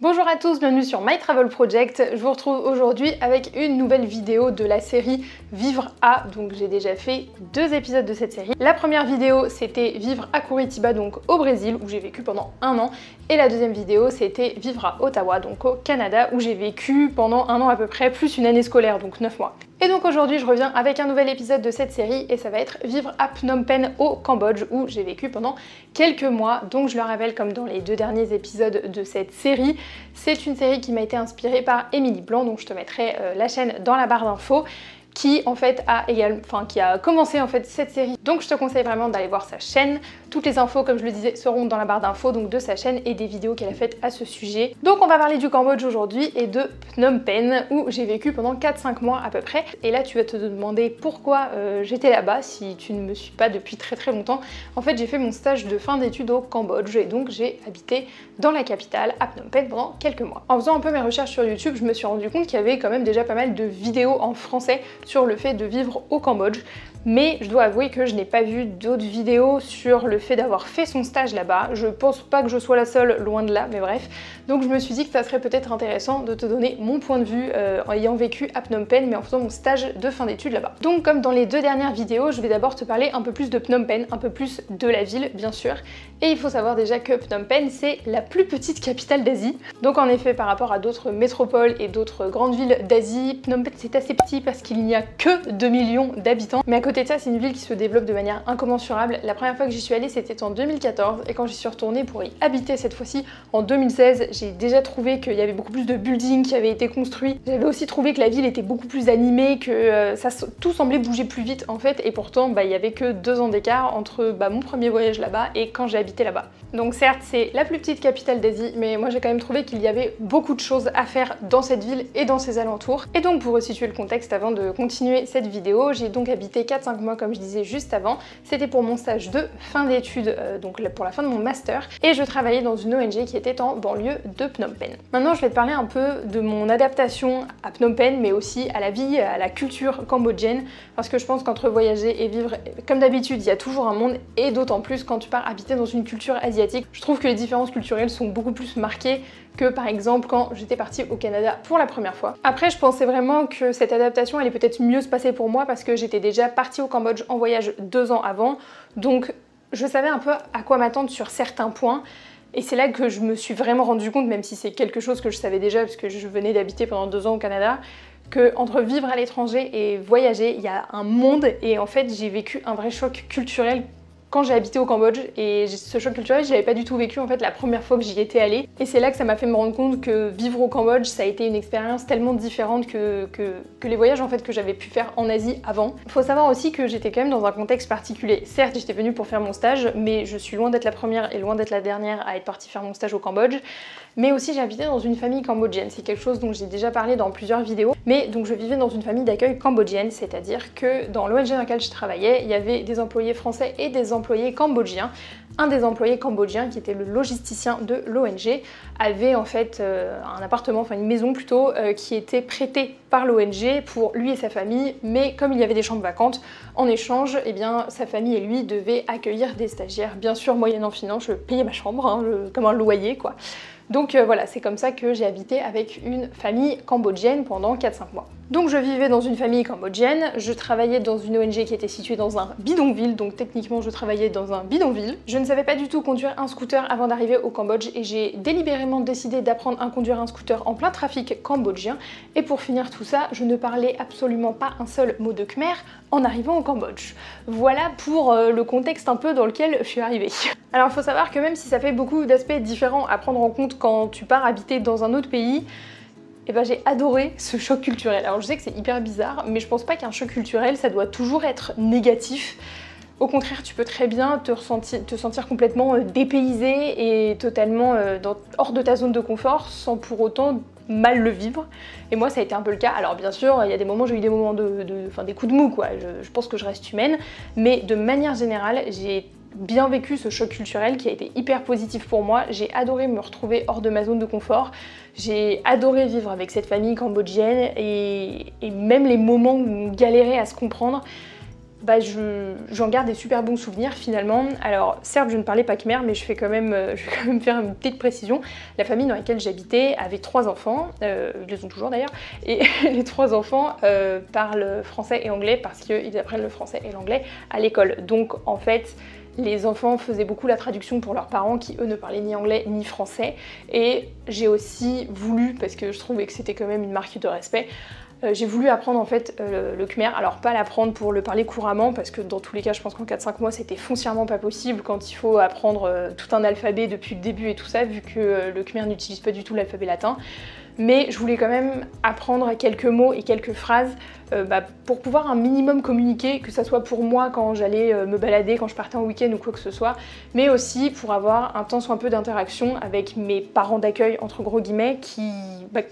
Bonjour à tous, bienvenue sur My Travel Project. Je vous retrouve aujourd'hui avec une nouvelle vidéo de la série Vivre à. Donc j'ai déjà fait 2 épisodes de cette série. La première vidéo c'était Vivre à Curitiba, donc au Brésil, où j'ai vécu pendant 1 an. Et la deuxième vidéo c'était Vivre à Ottawa, donc au Canada, où j'ai vécu pendant 1 an à peu près, plus une année scolaire, donc 9 mois. Et donc aujourd'hui je reviens avec un nouvel épisode de cette série et ça va être Vivre à Phnom Penh au Cambodge, où j'ai vécu pendant quelques mois. Donc je le révèle, comme dans les 2 derniers épisodes de cette série, c'est une série qui m'a été inspirée par Émilie Blanc, donc je te mettrai la chaîne dans la barre d'infos, qui en fait qui a commencé en fait cette série. Donc je te conseille vraiment d'aller voir sa chaîne. Toutes les infos, comme je le disais, seront dans la barre d'infos, donc de sa chaîne et des vidéos qu'elle a faites à ce sujet. Donc on va parler du Cambodge aujourd'hui et de Phnom Penh, où j'ai vécu pendant 4-5 mois à peu près. Et là tu vas te demander pourquoi j'étais là-bas si tu ne me suis pas depuis très longtemps. En fait j'ai fait mon stage de fin d'études au Cambodge et donc j'ai habité dans la capitale, à Phnom Penh, pendant quelques mois. En faisant un peu mes recherches sur YouTube, je me suis rendu compte qu'il y avait quand même déjà pas mal de vidéos en français sur le fait de vivre au Cambodge, mais je dois avouer que je n'ai pas vu d'autres vidéos sur le fait d'avoir fait son stage là-bas. Je pense pas que je sois la seule, loin de là, mais bref. Donc je me suis dit que ça serait peut-être intéressant de te donner mon point de vue en ayant vécu à Phnom Penh, mais en faisant mon stage de fin d'études là-bas. Donc comme dans les 2 dernières vidéos, je vais d'abord te parler un peu plus de Phnom Penh, un peu plus de la ville bien sûr. Et il faut savoir déjà que Phnom Penh c'est la plus petite capitale d'Asie. Donc en effet par rapport à d'autres métropoles et d'autres grandes villes d'Asie, Phnom Penh c'est assez petit parce qu'il n'y a que 2 millions d'habitants. Mais à côté de ça, c'est une ville qui se développe de manière incommensurable. La première fois que j'y suis allée, c'était en 2014 et quand j'y suis retournée pour y habiter cette fois-ci en 2016, j'ai déjà trouvé qu'il y avait beaucoup plus de buildings qui avaient été construits. J'avais aussi trouvé que la ville était beaucoup plus animée, que tout semblait bouger plus vite en fait, et pourtant il y avait que 2 ans d'écart entre mon premier voyage là-bas et quand j'ai habité là-bas. Donc certes, c'est la plus petite capitale d'Asie, mais moi j'ai quand même trouvé qu'il y avait beaucoup de choses à faire dans cette ville et dans ses alentours. Et donc pour resituer le contexte avant de continuer cette vidéo, j'ai donc habité 4-5 mois comme je disais juste avant. C'était pour mon stage de fin d'études, donc pour la fin de mon master, et je travaillais dans une ONG qui était en banlieue de Phnom Penh. Maintenant je vais te parler un peu de mon adaptation à Phnom Penh, mais aussi à la vie, à la culture cambodgienne, parce que je pense qu'entre voyager et vivre, comme d'habitude, il y a toujours un monde, et d'autant plus quand tu pars habiter dans une culture asiatique. Je trouve que les différences culturelles sont beaucoup plus marquées que par exemple quand j'étais partie au Canada pour la première fois. Après je pensais vraiment que cette adaptation allait peut-être mieux se passer pour moi parce que j'étais déjà partie au Cambodge en voyage 2 ans avant, donc je savais un peu à quoi m'attendre sur certains points. Et c'est là que je me suis vraiment rendu compte, même si c'est quelque chose que je savais déjà parce que je venais d'habiter pendant 2 ans au Canada, que entre vivre à l'étranger et voyager, il y a un monde, et en fait j'ai vécu un vrai choc culturel quand j'ai habité au Cambodge, et ce choc culturel je l'avais pas du tout vécu en fait la première fois que j'y étais allée, et c'est là que ça m'a fait me rendre compte que vivre au Cambodge ça a été une expérience tellement différente que les voyages en fait que j'avais pu faire en Asie avant. Il faut savoir aussi que j'étais quand même dans un contexte particulier. Certes j'étais venue pour faire mon stage, mais je suis loin d'être la première et loin d'être la dernière à être partie faire mon stage au Cambodge, mais aussi j'ai habité dans une famille cambodgienne. C'est quelque chose dont j'ai déjà parlé dans plusieurs vidéos, mais donc je vivais dans une famille d'accueil cambodgienne, c'est-à-dire que dans l'ONG dans laquelle je travaillais, il y avait des employés français et des employés cambodgiens. Un des employés cambodgiens, qui était le logisticien de l'ONG, avait en fait un appartement, enfin une maison plutôt, qui était prêtée par l'ONG pour lui et sa famille, mais comme il y avait des chambres vacantes, en échange, eh bien, sa famille et lui devaient accueillir des stagiaires. Bien sûr, moyennant finance, je payais ma chambre, comme un loyer quoi. Donc voilà, c'est comme ça que j'ai habité avec une famille cambodgienne pendant 4-5 mois. Donc je vivais dans une famille cambodgienne, je travaillais dans une ONG qui était située dans un bidonville, donc techniquement je travaillais dans un bidonville. Je ne savais pas du tout conduire un scooter avant d'arriver au Cambodge et j'ai délibérément décidé d'apprendre à conduire un scooter en plein trafic cambodgien. Et pour finir tout ça, je ne parlais absolument pas un seul mot de khmer en arrivant au Cambodge. Voilà pour le contexte un peu dans lequel je suis arrivée. Alors il faut savoir que même si ça fait beaucoup d'aspects différents à prendre en compte quand tu pars habiter dans un autre pays, et j'ai adoré ce choc culturel. Alors je sais que c'est hyper bizarre, mais je pense pas qu'un choc culturel ça doit toujours être négatif. Au contraire, tu peux très bien te sentir complètement dépaysé et totalement hors de ta zone de confort sans pour autant mal le vivre. Et moi ça a été un peu le cas. Alors bien sûr, il y a des moments, j'ai eu des moments des coups de mou quoi. Je pense que je reste humaine, mais de manière générale, j'ai bien vécu ce choc culturel qui a été hyper positif pour moi. J'ai adoré me retrouver hors de ma zone de confort. J'ai adoré vivre avec cette famille cambodgienne et même les moments où on galérait à se comprendre, j'en garde des super bons souvenirs finalement. Alors certes je ne parlais pas khmer, mais je vais quand même faire une petite précision. La famille dans laquelle j'habitais avait 3 enfants, ils les ont toujours d'ailleurs, et les 3 enfants parlent français et anglais parce qu'ils apprennent le français et l'anglais à l'école. Donc en fait, les enfants faisaient beaucoup la traduction pour leurs parents qui eux ne parlaient ni anglais ni français. Et j'ai aussi voulu, parce que je trouvais que c'était quand même une marque de respect, j'ai voulu apprendre en fait le khmer. Alors pas l'apprendre pour le parler couramment, parce que dans tous les cas je pense qu'en 4-5 mois c'était foncièrement pas possible quand il faut apprendre tout un alphabet depuis le début et tout ça, vu que le khmer n'utilise pas du tout l'alphabet latin. Mais je voulais quand même apprendre quelques mots et quelques phrases pour pouvoir un minimum communiquer, que ça soit pour moi quand j'allais me balader, quand je partais en week-end ou quoi que ce soit, mais aussi pour avoir un temps soit un peu d'interaction avec mes parents d'accueil, entre gros guillemets,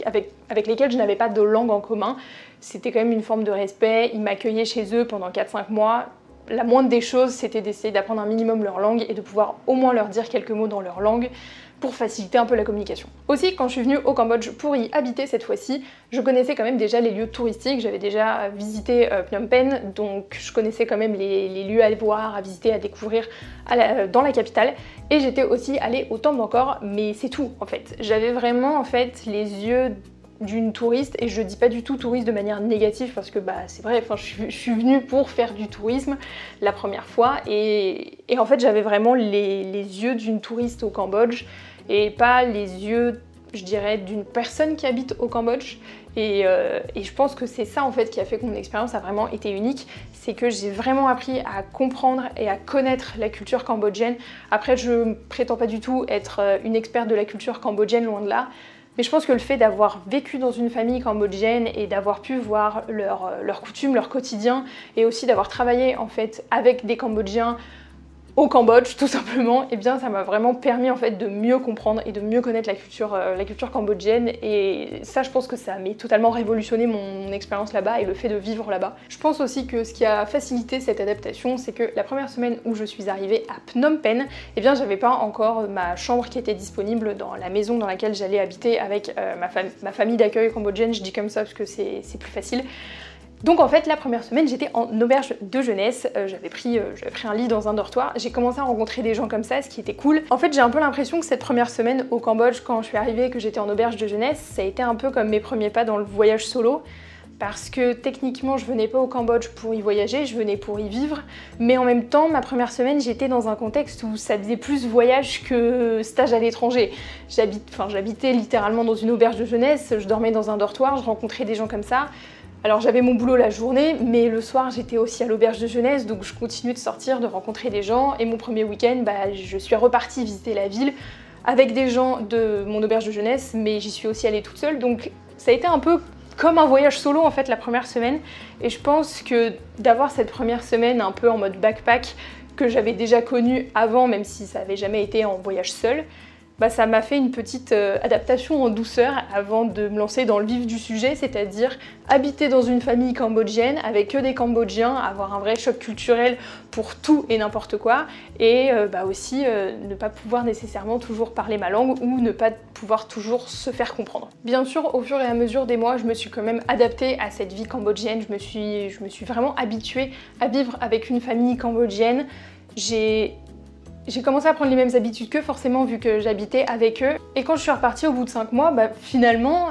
avec lesquels je n'avais pas de langue en commun. C'était quand même une forme de respect, ils m'accueillaient chez eux pendant 4-5 mois. La moindre des choses, c'était d'essayer d'apprendre un minimum leur langue et de pouvoir au moins leur dire quelques mots dans leur langue pour faciliter un peu la communication. Aussi, quand je suis venue au Cambodge pour y habiter cette fois-ci, je connaissais quand même déjà les lieux touristiques, j'avais déjà visité Phnom Penh, donc je connaissais quand même les lieux à voir, à visiter, à découvrir dans la capitale, et j'étais aussi allée au temple d'Angkor, mais c'est tout en fait. J'avais vraiment en fait les yeux d'une touriste, et je dis pas du tout touriste de manière négative parce que c'est vrai, je suis venue pour faire du tourisme la première fois, et en fait j'avais vraiment les yeux d'une touriste au Cambodge et pas les yeux, je dirais, d'une personne qui habite au Cambodge. Et je pense que c'est ça en fait qui a fait que mon expérience a vraiment été unique, c'est que j'ai vraiment appris à comprendre et à connaître la culture cambodgienne. Après, je prétends pas du tout être une experte de la culture cambodgienne, loin de là, mais je pense que le fait d'avoir vécu dans une famille cambodgienne et d'avoir pu voir leurs coutumes, leur quotidien, et aussi d'avoir travaillé en fait avec des Cambodgiens au Cambodge tout simplement, et bien ça m'a vraiment permis en fait de mieux comprendre et de mieux connaître la culture cambodgienne, et ça je pense que ça m'a totalement révolutionné mon expérience là-bas et le fait de vivre là-bas. Je pense aussi que ce qui a facilité cette adaptation, c'est que la première semaine où je suis arrivée à Phnom Penh, et bien j'avais pas encore ma chambre qui était disponible dans la maison dans laquelle j'allais habiter avec ma famille d'accueil cambodgienne, je dis comme ça parce que c'est plus facile. Donc en fait la première semaine j'étais en auberge de jeunesse, j'avais pris un lit dans un dortoir, j'ai commencé à rencontrer des gens comme ça, ce qui était cool. En fait j'ai un peu l'impression que cette première semaine au Cambodge, quand je suis arrivée et que j'étais en auberge de jeunesse, ça a été un peu comme mes premiers pas dans le voyage solo, parce que techniquement je venais pas au Cambodge pour y voyager, je venais pour y vivre, mais en même temps ma première semaine j'étais dans un contexte où ça faisait plus voyage que stage à l'étranger. J'habitais littéralement dans une auberge de jeunesse, je dormais dans un dortoir, je rencontrais des gens comme ça. Alors j'avais mon boulot la journée, mais le soir j'étais aussi à l'auberge de jeunesse, donc je continuais de sortir, de rencontrer des gens, et mon premier week-end, je suis repartie visiter la ville avec des gens de mon auberge de jeunesse, mais j'y suis aussi allée toute seule, donc ça a été un peu comme un voyage solo en fait la première semaine, et je pense que d'avoir cette première semaine un peu en mode backpack, que j'avais déjà connue avant, même si ça n'avait jamais été en voyage seul, ça m'a fait une petite adaptation en douceur avant de me lancer dans le vif du sujet, c'est-à-dire habiter dans une famille cambodgienne avec que des Cambodgiens, avoir un vrai choc culturel pour tout et n'importe quoi, et aussi ne pas pouvoir nécessairement toujours parler ma langue ou ne pas pouvoir toujours se faire comprendre. Bien sûr, au fur et à mesure des mois, je me suis quand même adaptée à cette vie cambodgienne, je me suis vraiment habituée à vivre avec une famille cambodgienne. J'ai commencé à prendre les mêmes habitudes qu'eux, forcément, vu que j'habitais avec eux. Et quand je suis repartie au bout de 5 mois, finalement,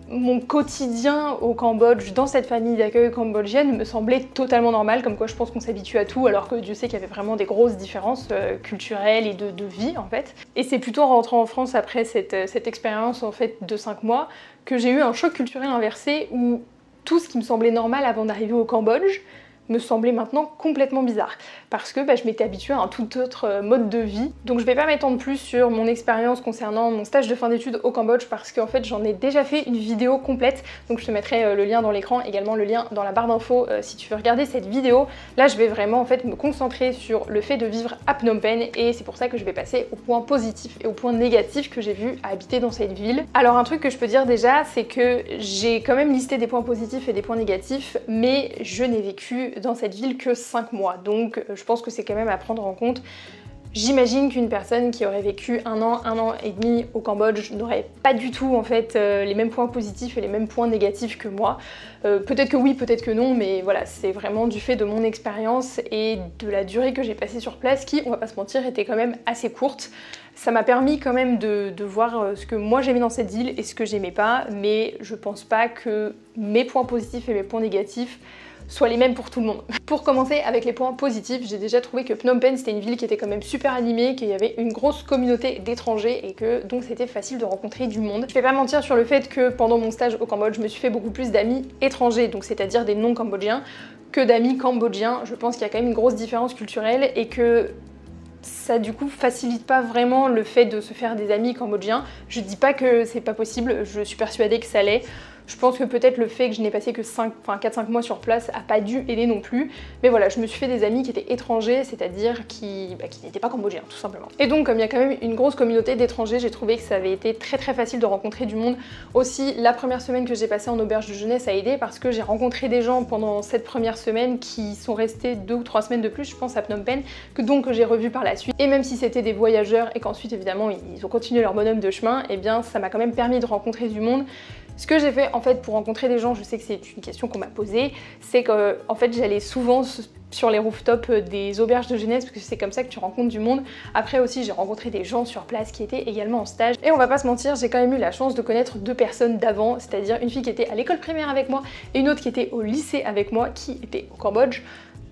mon quotidien au Cambodge, dans cette famille d'accueil cambodgienne, me semblait totalement normal, comme quoi je pense qu'on s'habitue à tout, alors que Dieu sait qu'il y avait vraiment des grosses différences culturelles et de vie, en fait. Et c'est plutôt en rentrant en France après cette expérience, en fait, de 5 mois, que j'ai eu un choc culturel inversé, où tout ce qui me semblait normal avant d'arriver au Cambodge me semblait maintenant complètement bizarre, parce que je m'étais habituée à un tout autre mode de vie. Donc je vais pas m'étendre plus sur mon expérience concernant mon stage de fin d'études au Cambodge, parce qu'en fait j'en ai déjà fait une vidéo complète, donc je te mettrai le lien dans l'écran, également le lien dans la barre d'infos si tu veux regarder cette vidéo. Là je vais vraiment en fait me concentrer sur le fait de vivre à Phnom Penh, et c'est pour ça que je vais passer aux points positifs et aux points négatifs que j'ai vu à habiter dans cette ville. Alors un truc que je peux dire déjà, c'est que j'ai quand même listé des points positifs et des points négatifs, mais je n'ai vécu dans cette ville que 5 mois, donc je pense que c'est quand même à prendre en compte. J'imagine qu'une personne qui aurait vécu un an et demi au Cambodge n'aurait pas du tout en fait les mêmes points positifs et les mêmes points négatifs que moi. Peut-être que oui, peut-être que non, mais voilà, c'est vraiment du fait de mon expérience et de la durée que j'ai passée sur place qui, on va pas se mentir, était quand même assez courte. Ça m'a permis quand même de voir ce que moi j'aimais dans cette île et ce que j'aimais pas, mais je pense pas que mes points positifs et mes points négatifs soient les mêmes pour tout le monde. Pour commencer avec les points positifs, j'ai déjà trouvé que Phnom Penh c'était une ville qui était quand même super animée, qu'il y avait une grosse communauté d'étrangers et que donc c'était facile de rencontrer du monde. Je vais pas mentir sur le fait que pendant mon stage au Cambodge, je me suis fait beaucoup plus d'amis étrangers, donc c'est-à-dire des non-cambodgiens, que d'amis cambodgiens. Je pense qu'il y a quand même une grosse différence culturelle et que ça du coup facilite pas vraiment le fait de se faire des amis cambodgiens. Je dis pas que c'est pas possible, je suis persuadée que ça l'est. Je pense que peut-être le fait que je n'ai passé que 4-5 mois sur place a pas dû aider non plus. Mais voilà, je me suis fait des amis qui étaient étrangers, c'est-à-dire qui n'étaient pas cambodgiens, tout simplement. Et donc, comme il y a quand même une grosse communauté d'étrangers, j'ai trouvé que ça avait été très facile de rencontrer du monde. Aussi, la première semaine que j'ai passée en auberge de jeunesse a aidé parce que j'ai rencontré des gens pendant cette première semaine qui sont restés 2 ou 3 semaines de plus, je pense, à Phnom Penh, que j'ai revu par la suite. Et même si c'était des voyageurs et qu'ensuite, évidemment, ils ont continué leur bonhomme de chemin, eh bien, ça m'a quand même permis de rencontrer du monde. Ce que j'ai fait en fait pour rencontrer des gens, je sais que c'est une question qu'on m'a posée, c'est que en fait j'allais souvent sur les rooftops des auberges de jeunesse parce que c'est comme ça que tu rencontres du monde. Après aussi j'ai rencontré des gens sur place qui étaient également en stage et on va pas se mentir, j'ai quand même eu la chance de connaître 2 personnes d'avant, c'est-à-dire une fille qui était à l'école primaire avec moi et une autre qui était au lycée avec moi qui était au Cambodge.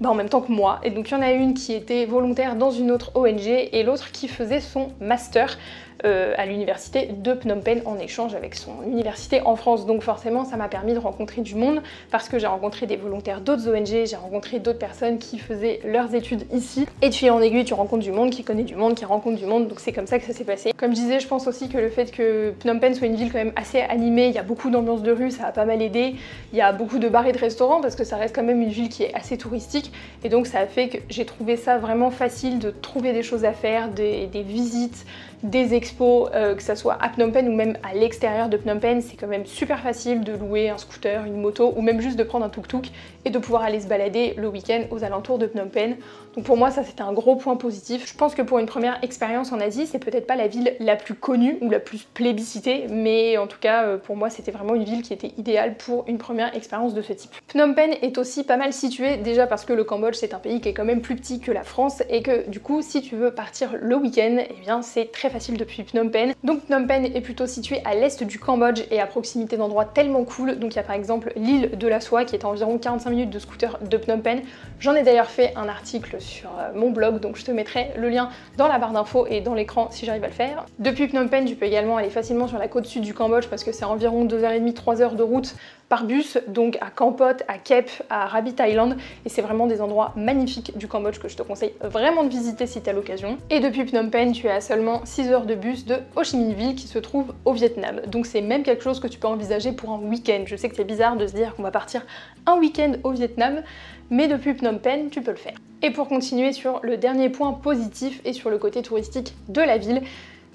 En même temps que moi, et donc il y en a une qui était volontaire dans une autre ONG et l'autre qui faisait son master à l'université de Phnom Penh en échange avec son université en France. Donc forcément ça m'a permis de rencontrer du monde parce que j'ai rencontré des volontaires d'autres ONG, j'ai rencontré d'autres personnes qui faisaient leurs études ici et de fil en aiguille tu rencontres du monde qui connaît du monde, qui rencontre du monde, donc c'est comme ça que ça s'est passé. Comme je disais, je pense aussi que le fait que Phnom Penh soit une ville quand même assez animée, il y a beaucoup d'ambiance de rue, ça a pas mal aidé, il y a beaucoup de bars et de restaurants parce que ça reste quand même une ville qui est assez touristique et donc ça a fait que j'ai trouvé ça vraiment facile de trouver des choses à faire, des visites, des expos, que ça soit à Phnom Penh ou même à l'extérieur de Phnom Penh, c'est quand même super facile de louer un scooter, une moto ou même juste de prendre un tuk-tuk et de pouvoir aller se balader le week-end aux alentours de Phnom Penh. Donc pour moi ça c'était un gros point positif. Je pense que pour une première expérience en Asie, c'est peut-être pas la ville la plus connue ou la plus plébiscitée, mais en tout cas pour moi c'était vraiment une ville qui était idéale pour une première expérience de ce type. Phnom Penh est aussi pas mal situé déjà parce que le Cambodge c'est un pays qui est quand même plus petit que la France et que du coup si tu veux partir le week-end, eh bien c'est très facile depuis Phnom Penh. Donc Phnom Penh est plutôt situé à l'est du Cambodge et à proximité d'endroits tellement cool. Donc il y a par exemple l'île de la Soie qui est à environ 45 minutes de scooter de Phnom Penh. J'en ai d'ailleurs fait un article sur mon blog, donc je te mettrai le lien dans la barre d'infos et dans l'écran si j'arrive à le faire. Depuis Phnom Penh, tu peux également aller facilement sur la côte sud du Cambodge parce que c'est environ 2h30, 3h de route par bus, donc à Kampot, à Kep, à Rabbit Island, et c'est vraiment des endroits magnifiques du Cambodge que je te conseille vraiment de visiter si tu as l'occasion. Et depuis Phnom Penh, tu es à seulement 6 heures de bus de Ho Chi Minh Ville qui se trouve au Vietnam. Donc c'est même quelque chose que tu peux envisager pour un week-end. Je sais que c'est bizarre de se dire qu'on va partir un week-end au Vietnam, mais depuis Phnom Penh, tu peux le faire. Et pour continuer sur le dernier point positif et sur le côté touristique de la ville,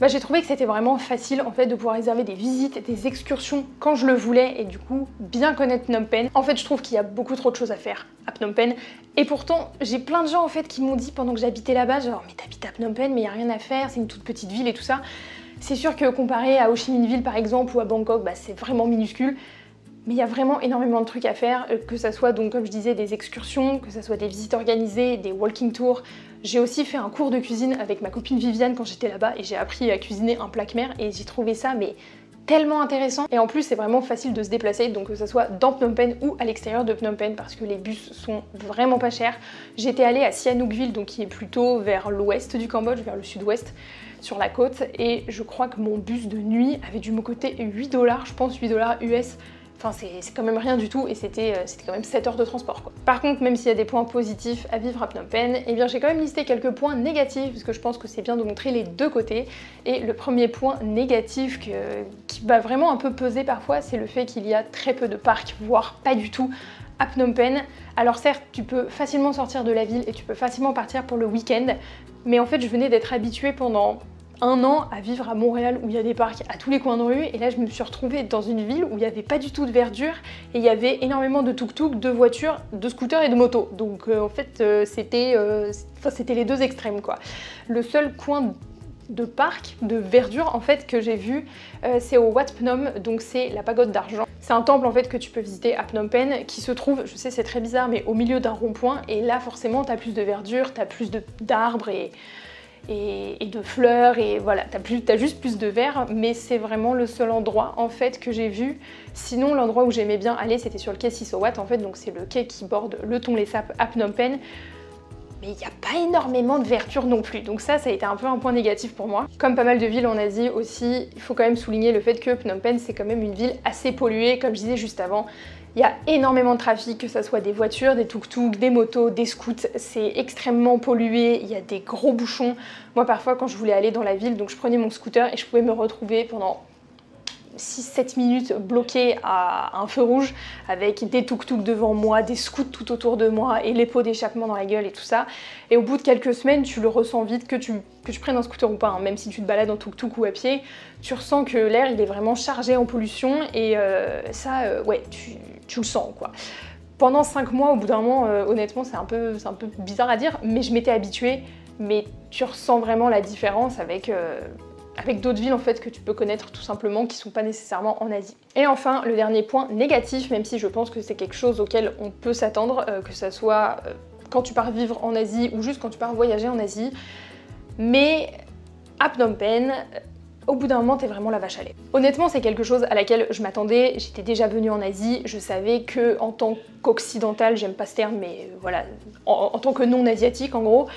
j'ai trouvé que c'était vraiment facile en fait de pouvoir réserver des visites, des excursions quand je le voulais et du coup bien connaître Phnom Penh. En fait je trouve qu'il y a beaucoup trop de choses à faire à Phnom Penh et pourtant j'ai plein de gens en fait qui m'ont dit pendant que j'habitais là-bas genre mais t'habites à Phnom Penh mais il y a rien à faire, c'est une toute petite ville et tout ça. C'est sûr que comparé à Ho Chi Minh Ville par exemple ou à Bangkok, c'est vraiment minuscule. Mais il y a vraiment énormément de trucs à faire, que ça soit donc comme je disais des excursions, que ça soit des visites organisées, des walking tours. J'ai aussi fait un cours de cuisine avec ma copine Viviane quand j'étais là-bas et j'ai appris à cuisiner un plat khmer et j'ai trouvé ça mais tellement intéressant. Et en plus c'est vraiment facile de se déplacer, donc que ça soit dans Phnom Penh ou à l'extérieur de Phnom Penh parce que les bus sont vraiment pas chers. J'étais allée à Sihanoukville, donc qui est plutôt vers l'ouest du Cambodge, vers le sud-ouest, sur la côte, et je crois que mon bus de nuit avait dû me coûter 8 $, je pense 8 $ US. Enfin c'est quand même rien du tout et c'était quand même 7 heures de transport quoi. Par contre même s'il y a des points positifs à vivre à Phnom Penh, eh bien j'ai quand même listé quelques points négatifs parce que je pense que c'est bien de montrer les deux côtés. Et le premier point négatif qui va vraiment un peu peser parfois, c'est le fait qu'il y a très peu de parcs, voire pas du tout à Phnom Penh. Alors certes tu peux facilement sortir de la ville et tu peux facilement partir pour le week-end, mais en fait je venais d'être habituée pendant 1 an à vivre à Montréal où il y a des parcs à tous les coins de rue, et là je me suis retrouvée dans une ville où il n'y avait pas du tout de verdure et il y avait énormément de tuk-tuk, de voitures, de scooters et de motos. Donc en fait c'était les deux extrêmes quoi. Le seul coin de parc, de verdure en fait que j'ai vu, c'est au Wat Phnom, donc c'est la pagode d'argent. C'est un temple en fait que tu peux visiter à Phnom Penh qui se trouve, je sais c'est très bizarre, mais au milieu d'un rond-point, et là forcément t'as plus de verdure, t'as plus d'arbres et de fleurs, et voilà, t'as juste plus de vert, mais c'est vraiment le seul endroit en fait que j'ai vu. Sinon l'endroit où j'aimais bien aller c'était sur le quai Sisowat en fait, donc c'est le quai qui borde le Tonlé Sap à Phnom Penh. Mais il n'y a pas énormément de verdure non plus, donc ça a été un peu un point négatif pour moi. Comme pas mal de villes en Asie aussi, il faut quand même souligner le fait que Phnom Penh c'est quand même une ville assez polluée, comme je disais juste avant. Il y a énormément de trafic, que ce soit des voitures, des tuk-tuk, des motos, des scouts, c'est extrêmement pollué, il y a des gros bouchons. Moi parfois quand je voulais aller dans la ville, donc je prenais mon scooter et je pouvais me retrouver pendant 6-7 minutes bloquée à un feu rouge avec des tuk-tuk devant moi, des scouts tout autour de moi et les pots d'échappement dans la gueule et tout ça. Et au bout de quelques semaines, tu le ressens vite, que tu prennes un scooter ou pas, hein, même si tu te balades en tuk-tuk ou à pied, tu ressens que l'air il est vraiment chargé en pollution, et ouais, tu le sens quoi. Pendant 5 mois, au bout d'un moment, honnêtement c'est un peu bizarre à dire, mais je m'étais habituée, mais tu ressens vraiment la différence avec d'autres villes en fait que tu peux connaître tout simplement, qui sont pas nécessairement en Asie. Et enfin, le dernier point négatif, même si je pense que c'est quelque chose auquel on peut s'attendre, que ça soit quand tu pars vivre en Asie ou juste quand tu pars voyager en Asie, mais à Phnom Penh, au bout d'un moment, t'es vraiment la vache à lait. Honnêtement, c'est quelque chose à laquelle je m'attendais. J'étais déjà venue en Asie, je savais que en tant qu'occidentale, j'aime pas ce terme, mais voilà, en tant que non asiatique en gros,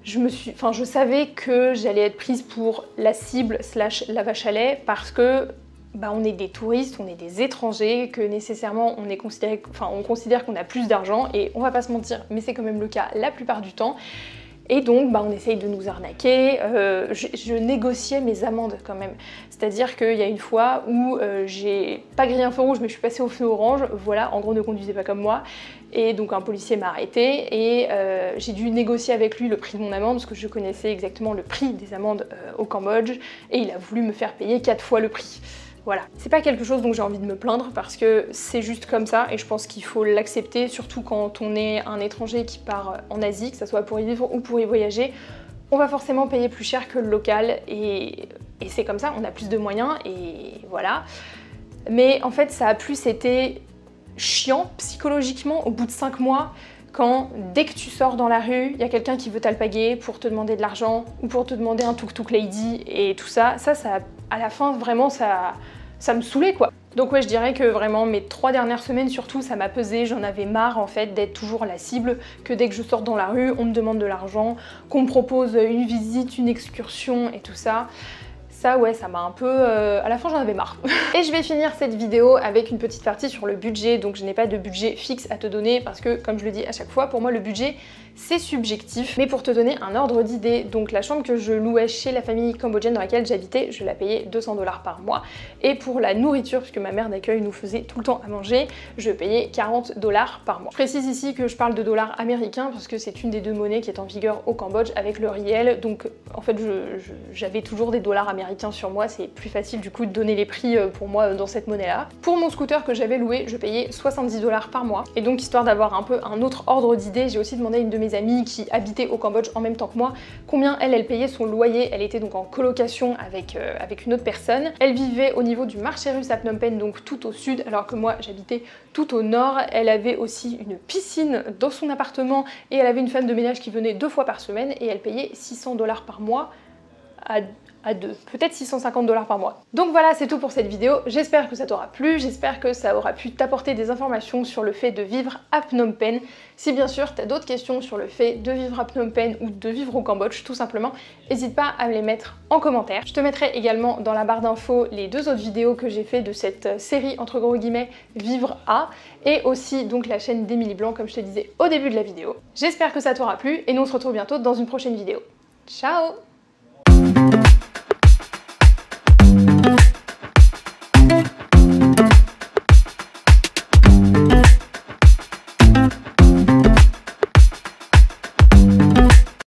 je savais que j'allais être prise pour la cible / la vache à lait, parce que on est des touristes, on est des étrangers, que nécessairement on considère qu'on a plus d'argent, et on va pas se mentir, mais c'est quand même le cas la plupart du temps. Et donc on essaye de nous arnaquer. Je négociais mes amendes quand même. C'est-à-dire qu'il y a une fois où j'ai pas grillé un feu rouge mais je suis passée au feu orange, voilà, en gros ne conduisez pas comme moi. Et donc un policier m'a arrêtée et j'ai dû négocier avec lui le prix de mon amende, parce que je connaissais exactement le prix des amendes au Cambodge, et il a voulu me faire payer 4 fois le prix. Voilà. C'est pas quelque chose dont j'ai envie de me plaindre, parce que c'est juste comme ça et je pense qu'il faut l'accepter, surtout quand on est un étranger qui part en Asie, que ce soit pour y vivre ou pour y voyager. On va forcément payer plus cher que le local, et c'est comme ça, on a plus de moyens et voilà. Mais en fait ça a plus été chiant psychologiquement au bout de 5 mois, quand dès que tu sors dans la rue, il y a quelqu'un qui veut t'alpaguer pour te demander de l'argent ou pour te demander un tuk-tuk lady et tout ça. Ça à la fin vraiment ça me saoulait quoi. Donc ouais, je dirais que vraiment mes 3 dernières semaines surtout, ça m'a pesé. J'en avais marre en fait d'être toujours la cible, que dès que je sors dans la rue, on me demande de l'argent, qu'on me propose une visite, une excursion et tout ça. Ça ouais, ça m'a un peu... à la fin j'en avais marre. Et je vais finir cette vidéo avec une petite partie sur le budget. Donc je n'ai pas de budget fixe à te donner, parce que comme je le dis à chaque fois, pour moi le budget c'est subjectif. Mais pour te donner un ordre d'idée, donc la chambre que je louais chez la famille cambodgienne dans laquelle j'habitais, je la payais 200 $ par mois. Et pour la nourriture, puisque ma mère d'accueil nous faisait tout le temps à manger, je payais 40 $ par mois. Je précise ici que je parle de dollars américains, parce que c'est une des 2 monnaies qui est en vigueur au Cambodge avec le riel. Donc en fait j'avais toujours des dollars américains sur moi, c'est plus facile du coup de donner les prix pour moi dans cette monnaie là. Pour mon scooter que j'avais loué, je payais 70 $ par mois. Et donc histoire d'avoir un peu un autre ordre d'idée, j'ai aussi demandé à une de mes amies qui habitait au Cambodge en même temps que moi combien elle payait son loyer. Elle était donc en colocation avec une autre personne. Elle vivait au niveau du marché russe à Phnom Penh, donc tout au sud, alors que moi j'habitais tout au nord. Elle avait aussi une piscine dans son appartement et elle avait une femme de ménage qui venait 2 fois par semaine, et elle payait 600 $ par mois à 2, peut-être 650 $ par mois. Donc voilà, c'est tout pour cette vidéo. J'espère que ça t'aura plu, j'espère que ça aura pu t'apporter des informations sur le fait de vivre à Phnom Penh. Si bien sûr t'as d'autres questions sur le fait de vivre à Phnom Penh ou de vivre au Cambodge tout simplement, n'hésite pas à me les mettre en commentaire. Je te mettrai également dans la barre d'infos les 2 autres vidéos que j'ai fait de cette série entre gros guillemets Vivre à, et aussi donc la chaîne d'Emilie Blanc comme je te disais au début de la vidéo. J'espère que ça t'aura plu et nous on se retrouve bientôt dans une prochaine vidéo. Ciao!